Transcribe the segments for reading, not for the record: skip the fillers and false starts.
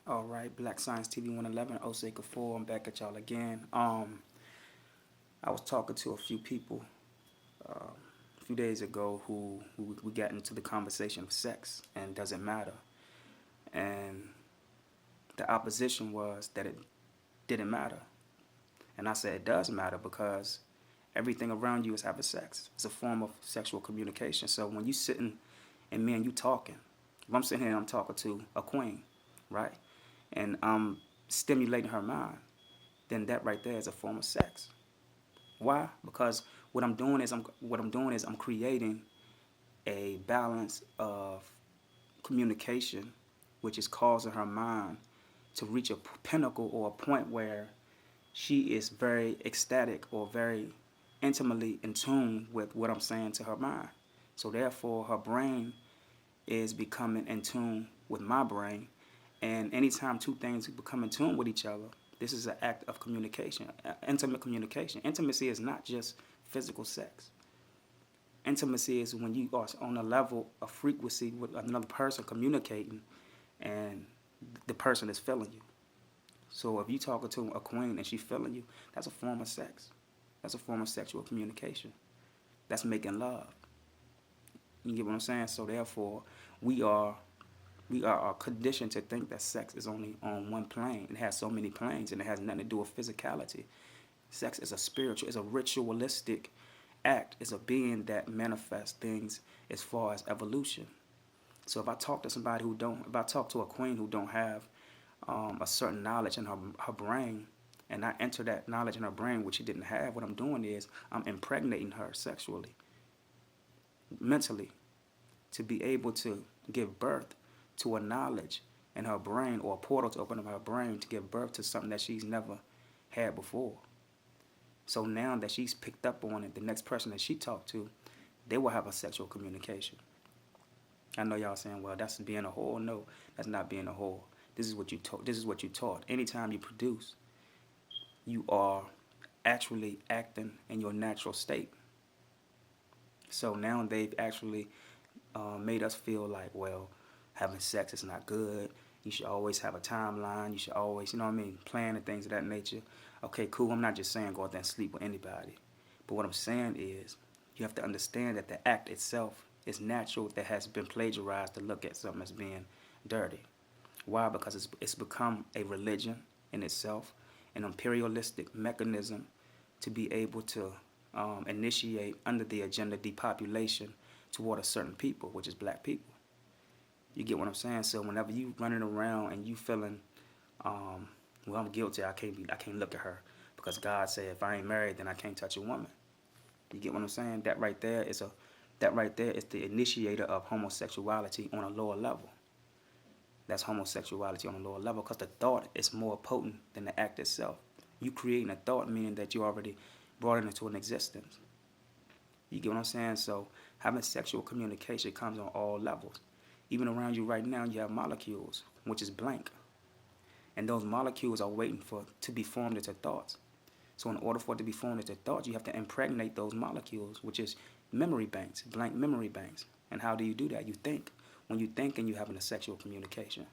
All right, Black Science TV 111, Osei Kufuor. I'm back at y'all again. I was talking to a few people a few days ago who we got into the conversation of sex and does it matter, and the opposition was that it didn't matter, and I said it does matter because everything around you is having sex. It's a form of sexual communication. So when you sitting and me and you talking, if I'm sitting here and I'm talking to a queen, right, and I'm stimulating her mind, then that right there is a form of sex. Why? Because what I'm doing is I'm creating a balance of communication, which is causing her mind to reach a pinnacle or a point where she is very ecstatic or very intimately in tune with what I'm saying to her mind. So therefore, her brain is becoming in tune with my brain. And anytime two things become in tune with each other, this is an act of communication, intimate communication. Intimacy is not just physical sex. Intimacy is when you are on a level of frequency with another person communicating and the person is feeling you. So if you talking to a queen and she feeling you, that's a form of sex. That's a form of sexual communication. That's making love. You get what I'm saying? So therefore, we are we are conditioned to think that sex is only on one plane. It has so many planes, and it has nothing to do with physicality. Sex is a spiritual, it's a ritualistic act. It's a being that manifests things as far as evolution. So if I talk to somebody who don't, if I talk to a queen who don't have a certain knowledge in her brain, and I enter that knowledge in her brain, which she didn't have, what I'm doing is I'm impregnating her sexually, mentally, to be able to give birth to a knowledge in her brain or a portal to open up her brain to give birth to something that she's never had before. So now that she's picked up on it, the next person that she talked to, they will have a sexual communication. I know y'all saying, well, that's being a whore. No, that's not being a whore. This is what you taught. This is what you taught. Anytime you produce, you are actually acting in your natural state. So now they've actually made us feel like, well, having sex is not good. You should always have a timeline. You should always, you know what I mean, plan and things of that nature. Okay, cool. I'm not just saying go out there and sleep with anybody. But what I'm saying is you have to understand that the act itself is natural, that has been plagiarized to look at something as being dirty. Why? Because it's become a religion in itself, an imperialistic mechanism to be able to initiate under the agenda depopulation toward a certain people, which is black people. You get what I'm saying? So whenever you running around and you feeling, well, I'm guilty, I can't look at her because God said if I ain't married, then I can't touch a woman. You get what I'm saying? That right there is the initiator of homosexuality on a lower level. That's homosexuality on a lower level because the thought is more potent than the act itself. You creating a thought meaning that you already brought it into an existence. You get what I'm saying? So having sexual communication comes on all levels. Even around you right now, you have molecules, which is blank. And those molecules are waiting for to be formed into thoughts. So in order for it to be formed into thoughts, you have to impregnate those molecules, which is memory banks, blank memory banks. And how do you do that? You think. When you think and you're having a sexual communication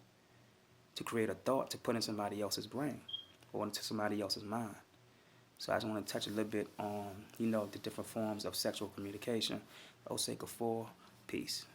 to create a thought to put in somebody else's brain or into somebody else's mind. So I just want to touch a little bit on, the different forms of sexual communication. Osei Kufuor, peace.